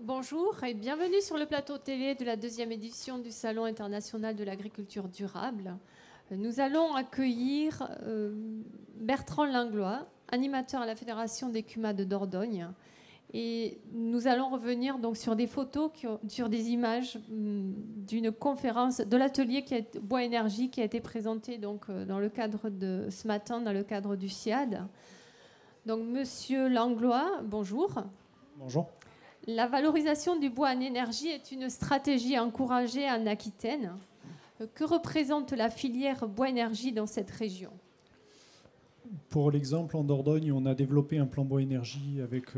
Bonjour et bienvenue sur le plateau télé de la deuxième édition du Salon international de l'agriculture durable. Nous allons accueillir Bertrand Langlois, animateur à la Fédération des CUMA de Dordogne. Et nous allons revenir donc sur des photos, sur des images d'une conférence, de l'atelier Bois Énergie qui a été présenté donc, dans le cadre de ce matin, dans le cadre du SIAD. Donc, Monsieur Langlois, bonjour. Bonjour. La valorisation du bois en énergie est une stratégie encouragée en Aquitaine. Que représente la filière bois énergie dans cette région ? Pour l'exemple, en Dordogne, on a développé un plan bois énergie avec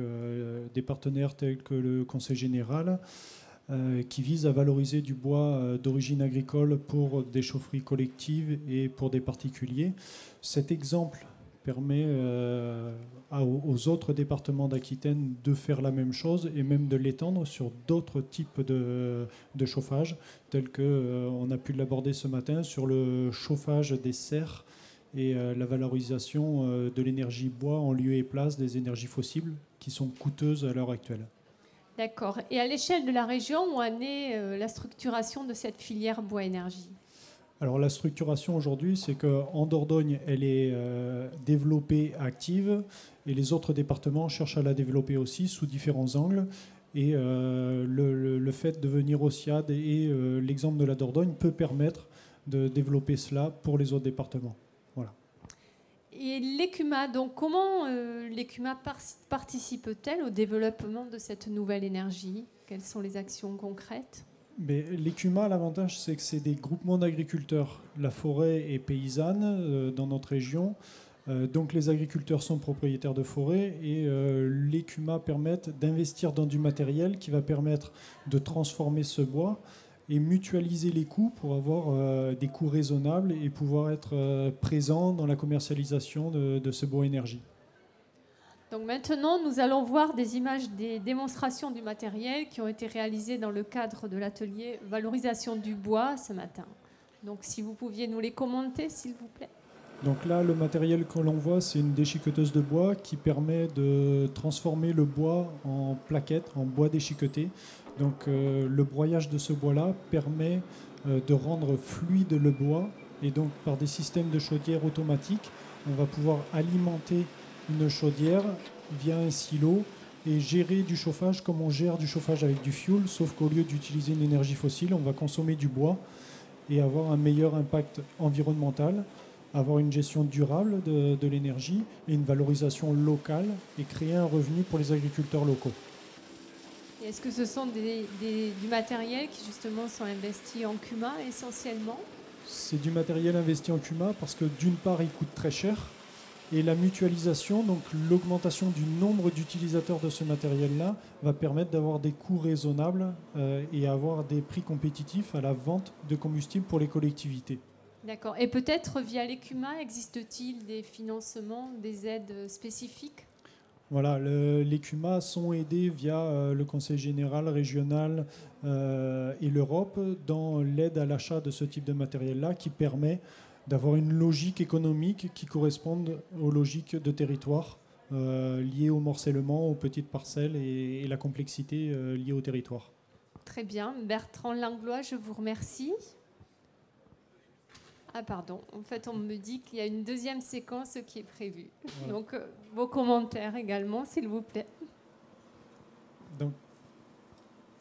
des partenaires tels que le Conseil général qui vise à valoriser du bois d'origine agricole pour des chaufferies collectives et pour des particuliers. Cet exemple permet aux autres départements d'Aquitaine de faire la même chose et même de l'étendre sur d'autres types de chauffage, tels qu'on a pu l'aborder ce matin sur le chauffage des serres et la valorisation de l'énergie bois en lieu et place des énergies fossiles qui sont coûteuses à l'heure actuelle. D'accord. Et à l'échelle de la région, où en est la structuration de cette filière bois énergie ? Alors la structuration aujourd'hui, c'est qu'en Dordogne, elle est développée, active, et les autres départements cherchent à la développer aussi sous différents angles. Et le fait de venir au SIAD et l'exemple de la Dordogne peut permettre de développer cela pour les autres départements. Voilà. Et l'ECUMA, donc comment l'ECUMA participe-t-elle au développement de cette nouvelle énergie ? Quelles sont les actions concrètes ? Les CUMA, l'avantage, c'est que c'est des groupements d'agriculteurs. La forêt est paysanne dans notre région. Donc les agriculteurs sont propriétaires de forêt et les CUMA permettent d'investir dans du matériel qui va permettre de transformer ce bois et mutualiser les coûts pour avoir des coûts raisonnables et pouvoir être présent dans la commercialisation de ce bois énergie. Donc maintenant, nous allons voir des images des démonstrations du matériel qui ont été réalisées dans le cadre de l'atelier Valorisation du bois ce matin. Donc si vous pouviez nous les commenter, s'il vous plaît. Donc là, le matériel que l'on voit, c'est une déchiqueteuse de bois qui permet de transformer le bois en plaquettes, en bois déchiqueté. Donc le broyage de ce bois-là permet de rendre fluide le bois. Et donc par des systèmes de chaudière automatiques, on va pouvoir alimenter une chaudière via un silo et gérer du chauffage comme on gère du chauffage avec du fioul, sauf qu'au lieu d'utiliser une énergie fossile, on va consommer du bois et avoir un meilleur impact environnemental, avoir une gestion durable de l'énergie et une valorisation locale et créer un revenu pour les agriculteurs locaux. Et est-ce que ce sont du matériel qui justement sont investis en CUMA essentiellement ? C'est du matériel investi en CUMA parce que d'une part il coûte très cher et la mutualisation, donc l'augmentation du nombre d'utilisateurs de ce matériel-là va permettre d'avoir des coûts raisonnables et avoir des prix compétitifs à la vente de combustible pour les collectivités. D'accord. Et peut-être via les CUMA, existe-t-il des financements, des aides spécifiques ? Voilà, les CUMA sont aidés via le Conseil général régional et l'Europe dans l'aide à l'achat de ce type de matériel-là qui permet d'avoir une logique économique qui corresponde aux logiques de territoire liées au morcellement, aux petites parcelles et la complexité liée au territoire. Très bien. Bertrand Langlois, je vous remercie. Ah pardon, en fait on me dit qu'il y a une deuxième séquence qui est prévue. Voilà. Donc vos commentaires également, s'il vous plaît. Donc,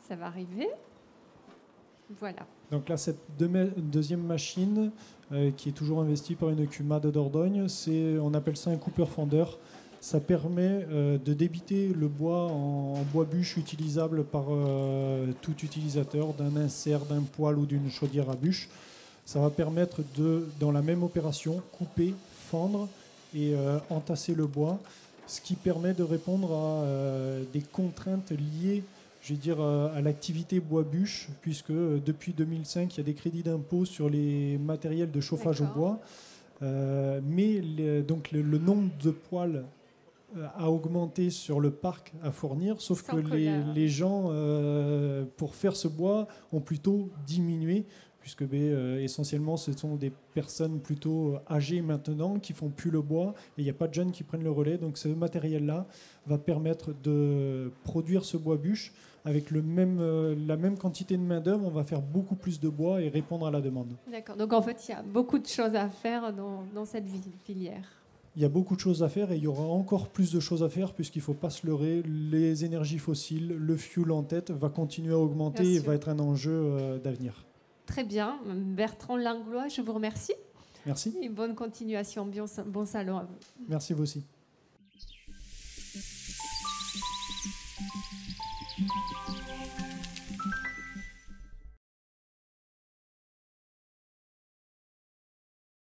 ça va arriver. Voilà. Donc là, cette deuxième machine qui est toujours investie par une CUMA de Dordogne, on appelle ça un coupeur-fendeur. Ça permet de débiter le bois en bois bûche utilisable par tout utilisateur, d'un insert, d'un poêle ou d'une chaudière à bûche. Ça va permettre dans la même opération, couper, fendre et entasser le bois, ce qui permet de répondre à des contraintes liées, je vais dire, à l'activité bois-bûche, puisque depuis 2005, il y a des crédits d'impôt sur les matériels de chauffage au bois. Mais donc le nombre de poêles a augmenté sur le parc à fournir, sauf que les gens, pour faire ce bois, ont plutôt diminué, puisque essentiellement ce sont des personnes plutôt âgées maintenant qui font plus le bois et il n'y a pas de jeunes qui prennent le relais. Donc ce matériel-là va permettre de produire ce bois bûche avec la même quantité de main-d'œuvre, on va faire beaucoup plus de bois et répondre à la demande. D'accord. Donc en fait, il y a beaucoup de choses à faire dans cette filière. Il y a beaucoup de choses à faire et il y aura encore plus de choses à faire puisqu'il ne faut pas se leurrer. Les énergies fossiles, le fuel en tête va continuer à augmenter et va être un enjeu d'avenir. Très bien. Bertrand Langlois, je vous remercie. Merci. Et bonne continuation. Bon salon à vous. Merci vous aussi.